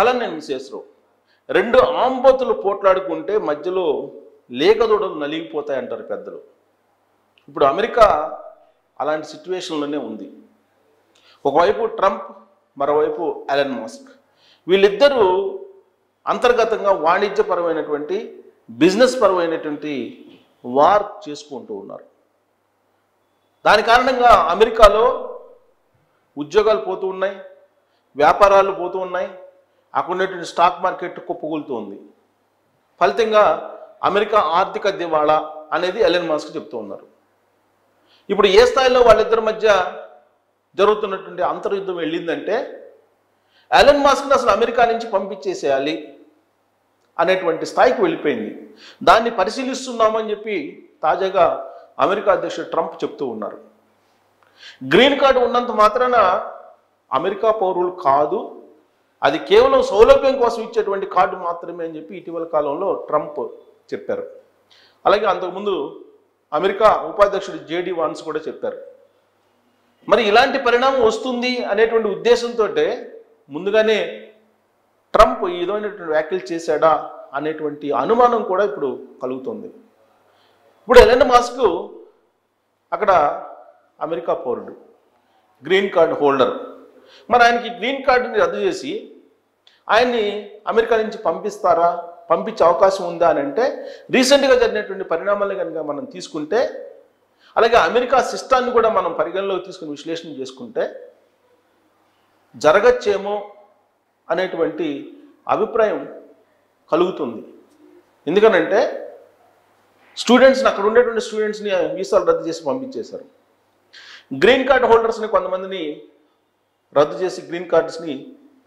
అలానే మిస్సెస్రావు రెండు ఆంబోతులు పోట్లాడుకుంటే మధ్యలో లేగదూడలు నలిగిపోతాయి అంటారు పెద్దలు. ఇప్పుడు అమెరికా అలాంటి సిచ్యువేషన్లోనే ఉంది. ఒకవైపు ట్రంప్, మరోవైపు ఎలన్ మస్క్. వీళ్ళిద్దరూ అంతర్గతంగా వాణిజ్యపరమైనటువంటి బిజినెస్ పరమైనటువంటి వార్ చేసుకుంటూ ఉన్నారు. దాని కారణంగా అమెరికాలో ఉద్యోగాలు పోతూ ఉన్నాయి, వ్యాపారాలు పోతూ ఉన్నాయి, అక్కడ ఉన్నటువంటి స్టాక్ మార్కెట్ కుప్పకూలుతూ ఉంది. ఫలితంగా అమెరికా ఆర్థిక దివాళా అనేది ఎలన్ మస్క్ చెప్తూ ఉన్నారు. ఇప్పుడు ఏ స్థాయిలో వాళ్ళిద్దరి మధ్య జరుగుతున్నటువంటి అంతర్యుద్ధం వెళ్ళిందంటే ఎలన్ మస్క్ని అసలు అమెరికా నుంచి పంపించేసేయాలి అనేటువంటి స్థాయికి వెళ్ళిపోయింది. దాన్ని పరిశీలిస్తున్నామని చెప్పి తాజాగా అమెరికా అధ్యక్షుడు ట్రంప్ చెప్తూ ఉన్నారు. గ్రీన్ కార్డు ఉన్నంత మాత్రాన అమెరికా పౌరులు కాదు, అది కేవలం సౌలభ్యం కోసం ఇచ్చేటువంటి కార్డు మాత్రమే అని చెప్పి ఇటీవల కాలంలో ట్రంప్ చెప్పారు. అలాగే అంతకుముందు అమెరికా ఉపాధ్యక్షుడు జేడీ వాన్స్ కూడా చెప్పారు. మరి ఇలాంటి పరిణామం వస్తుంది అనేటువంటి ఉద్దేశంతో ముందుగానే ట్రంప్ ఈ విధమైనటువంటి వ్యాఖ్యలు చేశాడా అనేటువంటి అనుమానం కూడా ఇప్పుడు కలుగుతుంది. ఇప్పుడు ఎలన్ మస్క్ అక్కడ అమెరికా పౌరుడు, గ్రీన్ కార్డు హోల్డర్. మరి ఆయనకి గ్రీన్ కార్డుని రద్దు చేసి ఆయన్ని అమెరికా నుంచి పంపిస్తారా, పంపించే అవకాశం ఉందా అని అంటే రీసెంట్గా జరిగినటువంటి పరిణామాలను కనుక మనం తీసుకుంటే, అలాగే అమెరికా సిస్టాన్ని కూడా మనం పరిగణలోకి తీసుకుని విశ్లేషణ చేసుకుంటే జరగచ్చేమో అనేటువంటి అభిప్రాయం కలుగుతుంది. ఎందుకనంటే స్టూడెంట్స్ని, అక్కడ ఉండేటువంటి స్టూడెంట్స్ని వీసాలు రద్దు చేసి పంపించేశారు. గ్రీన్ కార్డ్ హోల్డర్స్ని కొంతమందిని రద్దు చేసి గ్రీన్ కార్డ్స్ని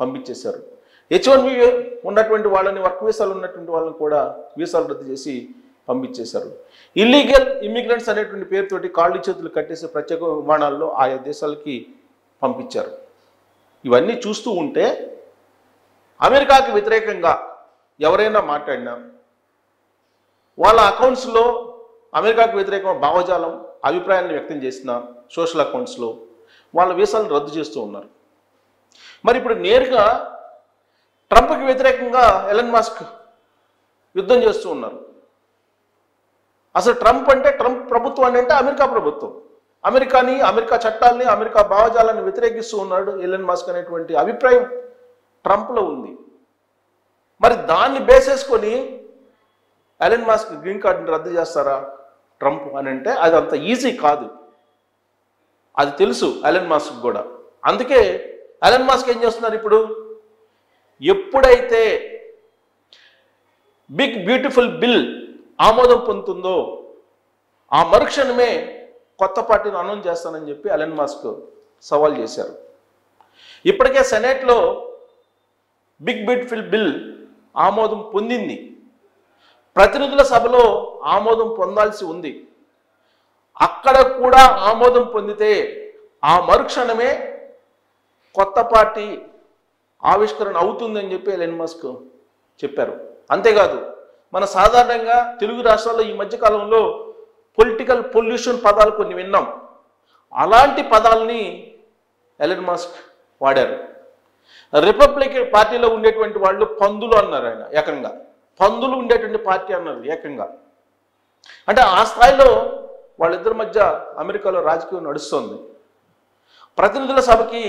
పంపించేశారు. H1B ఉన్నటువంటి వాళ్ళని, వర్క్ వీసాలు ఉన్నటువంటి వాళ్ళని కూడా వీసాలు రద్దు చేసి పంపించేశారు. ఇల్లీగల్ ఇమ్మిగ్రెంట్స్ అనేటువంటి పేరుతోటి కాళ్ళు చేతులు కట్టేసి ప్రత్యేక విమానాల్లో ఆయా దేశాలకి పంపించారు. ఇవన్నీ చూస్తూ ఉంటే అమెరికాకి వ్యతిరేకంగా ఎవరైనా మాట్లాడినా వాళ్ళ అకౌంట్స్లో అమెరికాకు వ్యతిరేకంగా భావజాలం, అభిప్రాయాన్ని వ్యక్తం చేసిన సోషల్ అకౌంట్స్లో వాళ్ళ వీసాలను రద్దు చేస్తూ ఉన్నారు. మరి ఇప్పుడు నేరుగా ట్రంప్కి వ్యతిరేకంగా ఎలన్ మస్క్ యుద్ధం చేస్తూ ఉన్నారు. అసలు ట్రంప్ అంటే, ట్రంప్ ప్రభుత్వాన్ని అంటే అమెరికా ప్రభుత్వం, అమెరికాని, అమెరికా చట్టాలని, అమెరికా భావజాలాన్ని వ్యతిరేకిస్తూ ఉన్నాడు ఎలన్ మస్క్ అనేటువంటి అభిప్రాయం ట్రంప్లో ఉంది. మరి దాన్ని బేస్ చేసుకొని ఎలన్ మస్క్ గ్రీన్ కార్డుని రద్దు చేస్తారా ట్రంప్ అని అంటే అది అంత ఈజీ కాదు. అది తెలుసు ఎలన్ మస్క్ కూడా. అందుకే ఎలన్ మస్క్ ఏం చేస్తున్నారు, ఇప్పుడు ఎప్పుడైతే బిగ్ బ్యూటిఫుల్ బిల్ ఆమోదం పొందుతుందో ఆ మరుక్షణమే కొత్త పార్టీని అనౌన్స్ చేస్తానని చెప్పి ఎలన్ మస్క్ సవాల్ చేశారు. ఇప్పటికే సెనేట్లో బిగ్ బ్యూటిఫుల్ బిల్ ఆమోదం పొందింది, ప్రతినిధుల సభలో ఆమోదం పొందాల్సి ఉంది. అక్కడ కూడా ఆమోదం పొందితే ఆ మరుక్షణమే కొత్త పార్టీ ఆవిష్కరణ అవుతుందని చెప్పి ఎలన్ మస్క్ చెప్పారు. అంతేకాదు, మన సాధారణంగా తెలుగు రాష్ట్రాల్లో ఈ మధ్యకాలంలో పొలిటికల్ పొల్యూషన్ పదాలు కొన్ని విన్నాం. అలాంటి పదాలని ఎలన్ మస్క్ వాడారు. రిపబ్లికన్ పార్టీలో ఉండేటువంటి వాళ్ళు పందులు అన్నారు, ఆయన ఏకంగా పందులు ఉండేటువంటి పార్టీ అన్నారు ఏకంగా. అంటే ఆ స్థాయిలో వాళ్ళిద్దరి మధ్య అమెరికాలో రాజకీయం నడుస్తోంది. ప్రతినిధుల సభకి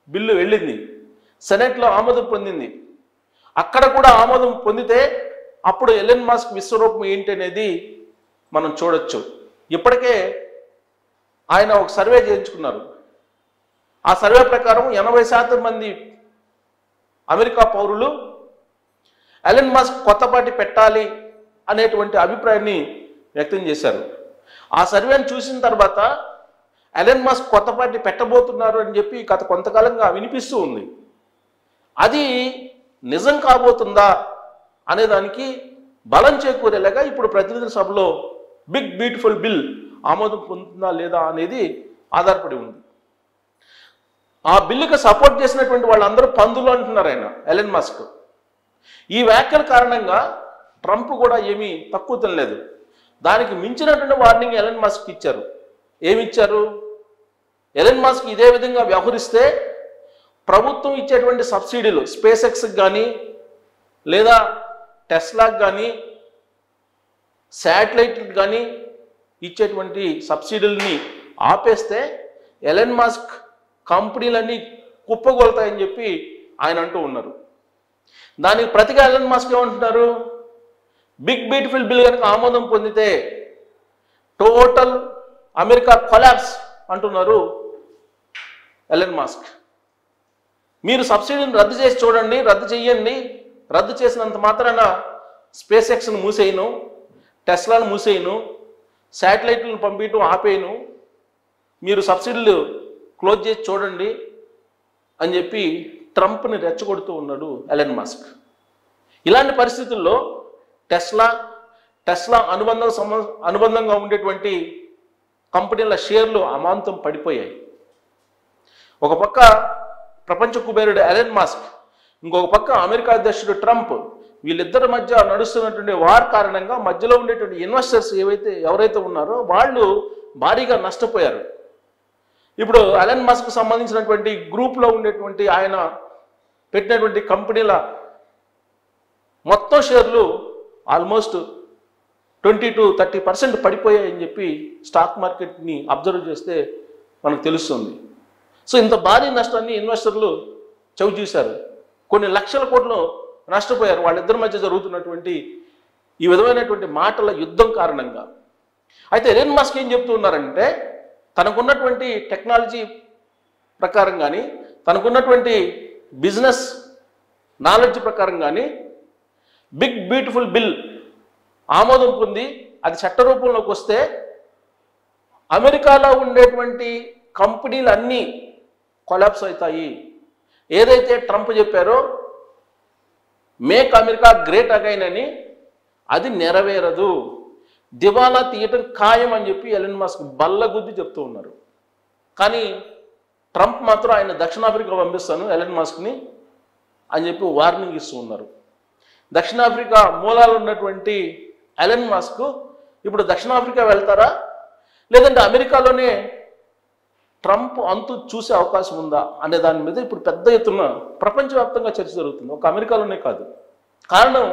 బిల్లు వెళ్ళింది, సెనెట్లో ఆమోదం పొందింది. అక్కడ కూడా ఆమోదం పొందితే అప్పుడు ఎలన్ మస్క్ విశ్వరూపం ఏంటి అనేది మనం చూడొచ్చు. ఇప్పటికే ఆయన ఒక సర్వే చేయించుకున్నారు. ఆ సర్వే ప్రకారం 80% మంది అమెరికా పౌరులు ఎలన్ మస్క్ కొత్త పార్టీ పెట్టాలి అనేటువంటి అభిప్రాయాన్ని వ్యక్తం చేశారు. ఆ సర్వేని చూసిన తర్వాత ఎలన్ మస్క్ కొత్త పార్టీ పెట్టబోతున్నారు అని చెప్పి గత కొంతకాలంగా వినిపిస్తూ ఉంది. అది నిజం కాబోతుందా అనేదానికి బలం చేకూరేలాగా ఇప్పుడు ప్రతినిధుల సభలో బిగ్ బ్యూటిఫుల్ బిల్ ఆమోదం పొందుతుందా లేదా అనేది ఆధారపడి ఉంది. ఆ బిల్లుకి సపోర్ట్ చేసినటువంటి వాళ్ళందరూ పందులు అంటున్నారు ఆయన ఎలన్ మస్క్. ఈ వ్యాఖ్యల కారణంగా ట్రంప్ కూడా ఏమీ తక్కువ తినలేదు. దానికి మించినటువంటి వార్నింగ్ ఎలన్ మస్క్ ఇచ్చారు. ఏమిచ్చారు, ఎలన్ మస్క్ ఇదే విధంగా వ్యవహరిస్తే ప్రభుత్వం ఇచ్చేటువంటి సబ్సిడీలు స్పేస్ ఎక్స్కి కానీ లేదా టెస్లాకి కానీ శాటిలైట్కి కానీ ఇచ్చేటువంటి సబ్సిడీలని ఆపేస్తే ఎలన్ మస్క్ కంపెనీలన్నీ కుప్పగొలుతాయని చెప్పి ఆయన అంటూ ఉన్నారు. దానికి ప్రతిగా ఎలన్ మస్క్ ఏమంటున్నారు, బిగ్ బ్యూటిఫుల్ బిల్ కనుక ఆమోదం పొందితే టోటల్ అమెరికా కొలాప్స్ అంటున్నారు ఎలన్ మస్క్. మీరు సబ్సిడీని రద్దు చేసి చూడండి, రద్దు చెయ్యండి, రద్దు చేసినంత మాత్రాన స్పేస్ ఎక్స్ను మూసేయను, టెస్లాను మూసేయను, శాటిలైట్లను పంపించడం ఆపేయను, మీరు సబ్సిడీలు క్లోజ్ చేసి చూడండి అని చెప్పి ట్రంప్ని రెచ్చగొడుతూ ఉన్నాడు ఎలన్ మస్క్. ఇలాంటి పరిస్థితుల్లో టెస్లా అనుబంధంగా ఉండేటువంటి కంపెనీల షేర్లు అమాంతం పడిపోయాయి. ఒక పక్క ప్రపంచ కుబేరుడు ఎలన్ మస్క్, ఇంకొక పక్క అమెరికా అధ్యక్షుడు ట్రంప్, వీళ్ళిద్దరి మధ్య నడుస్తున్నటువంటి వార్ కారణంగా మధ్యలో ఉండేటువంటి ఇన్వెస్టర్స్ ఎవరైతే ఉన్నారో వాళ్ళు భారీగా నష్టపోయారు. ఇప్పుడు ఎలన్ మస్క్ సంబంధించినటువంటి గ్రూప్లో ఉండేటువంటి ఆయన పెట్టినటువంటి కంపెనీల మొత్తం షేర్లు ఆల్మోస్ట్ 20 to 30% పడిపోయాయని చెప్పి స్టాక్ మార్కెట్ని అబ్జర్వ్ చేస్తే మనకు తెలుస్తుంది. సో ఇంత భారీ నష్టాన్ని ఇన్వెస్టర్లు చవి చూశారు, కొన్ని లక్షల కోట్లు నష్టపోయారు వాళ్ళిద్దరి మధ్య జరుగుతున్నటువంటి ఈ విధమైనటువంటి మాటల యుద్ధం కారణంగా. అయితే ఎలన్ మస్క్ ఏం చెప్తూ ఉన్నారంటే, తనకున్నటువంటి టెక్నాలజీ ప్రకారం కానీ తనకున్నటువంటి బిజినెస్ నాలెడ్జ్ ప్రకారం కానీ బిగ్ బ్యూటిఫుల్ బిల్ ఆమోదం పొంది అది చట్టరూపంలోకి వస్తే అమెరికాలో ఉండేటువంటి కంపెనీలు అన్నీ కొలాప్స్ అవుతాయి. ఏదైతే ట్రంప్ చెప్పారో మేక్ అమెరికా గ్రేట్ అగైన్ అని, అది నెరవేరదు, దివాలా తీయటం ఖాయం అని చెప్పి ఎలన్ మస్క్ బల్లగుద్ది చెప్తూ ఉన్నారు. కానీ ట్రంప్ మాత్రం ఆయన దక్షిణాఫ్రికా పంపిస్తాను ఎలన్ మస్క్ని అని చెప్పి వార్నింగ్ ఇస్తూ ఉన్నారు. దక్షిణాఫ్రికా మూలాలు ఉన్నటువంటి ఎలన్ మస్క్ ఇప్పుడు దక్షిణాఫ్రికా వెళ్తారా, లేదంటే అమెరికాలోనే ట్రంప్ అంతు చూసే అవకాశం ఉందా అనే దాని మీద ఇప్పుడు పెద్ద ఎత్తున ప్రపంచవ్యాప్తంగా చర్చ జరుగుతుంది, ఒక అమెరికాలోనే కాదు. కారణం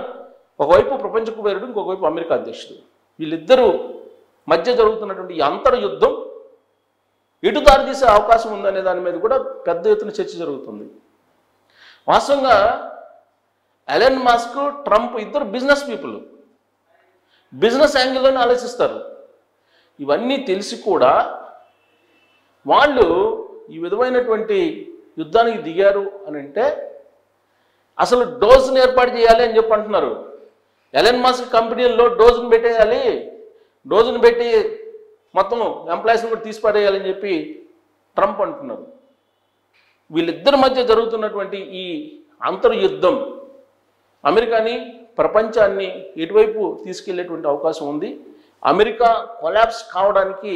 ఒకవైపు ప్రపంచ కుబేరుడు, ఇంకొకవైపు అమెరికా అధ్యక్షుడు, వీళ్ళిద్దరూ మధ్య జరుగుతున్నటువంటి ఈ అంతర్ యుద్ధం ఎటు దారితీసే అవకాశం ఉందనే దాని మీద కూడా పెద్ద ఎత్తున చర్చ జరుగుతుంది. వాస్తవంగా ఎలన్ మస్క్ ట్రంప్ ఇద్దరు బిజినెస్ పీపుల్, బిజినెస్ యాంగిల్లోనే ఆలోచిస్తారు. ఇవన్నీ తెలిసి కూడా వాళ్ళు ఈ విధమైనటువంటి యుద్ధానికి దిగారు అని అంటే అసలు డోజ్ని ఏర్పాటు చేయాలి అని చెప్పి అంటున్నారు. ఎలన్ మస్క్ కంపెనీల్లో డోజ్ని పెట్టేయాలి, డోజ్ని పెట్టి మొత్తం ఎంప్లాయీస్ని కూడా తీసిపారేయాలని చెప్పి ట్రంప్ అంటున్నారు. వీళ్ళిద్దరి మధ్య జరుగుతున్నటువంటి ఈ అంతర్యుద్ధం అమెరికాని ప్రపంచాన్ని ఎటువైపు తీసుకెళ్లేటువంటి అవకాశం ఉంది. అమెరికా కొలాప్స్ కావడానికి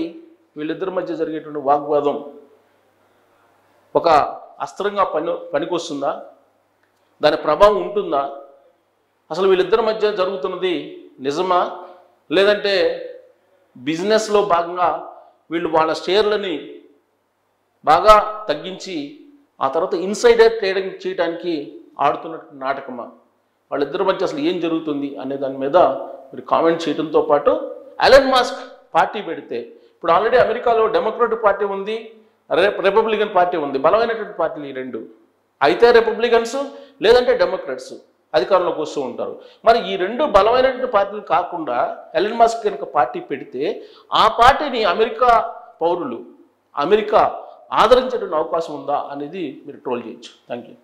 వీళ్ళిద్దరి మధ్య జరిగేటువంటి వాగ్వాదం ఒక అస్త్రంగా పనికొస్తుందా, దాని ప్రభావం ఉంటుందా, అసలు వీళ్ళిద్దరి మధ్య జరుగుతున్నది నిజమా, లేదంటే బిజినెస్లో భాగంగా వీళ్ళు వాళ్ళ షేర్లని బాగా తగ్గించి ఆ తర్వాత ఇన్సైడర్ ట్రేడింగ్ చేయడానికి ఆడుతున్నట్టు నాటకమా, వాళ్ళిద్దరి మధ్య అసలు ఏం జరుగుతుంది అనే దాని మీద మీరు కామెంట్ చేయడంతో పాటు ఎలన్ మస్క్ పార్టీ పెడితే ఇప్పుడు ఆల్రెడీ అమెరికాలో డెమోక్రాటిక్ పార్టీ ఉంది, రిపబ్లికన్ పార్టీ ఉంది, బలమైనటువంటి పార్టీలు ఈ రెండు. అయితే రిపబ్లికన్స్ లేదంటే డెమోక్రాట్స్ అధికారంలోకి వస్తూ ఉంటారు. మరి ఈ రెండు బలమైనటువంటి పార్టీలు కాకుండా ఎలన్ మస్క్ కనుక పార్టీ పెడితే ఆ పార్టీని అమెరికా పౌరులు, అమెరికా ఆదరించేటువంటి అవకాశం ఉందా అనేది మీరు ట్రోల్ చేయొచ్చు. Thank you.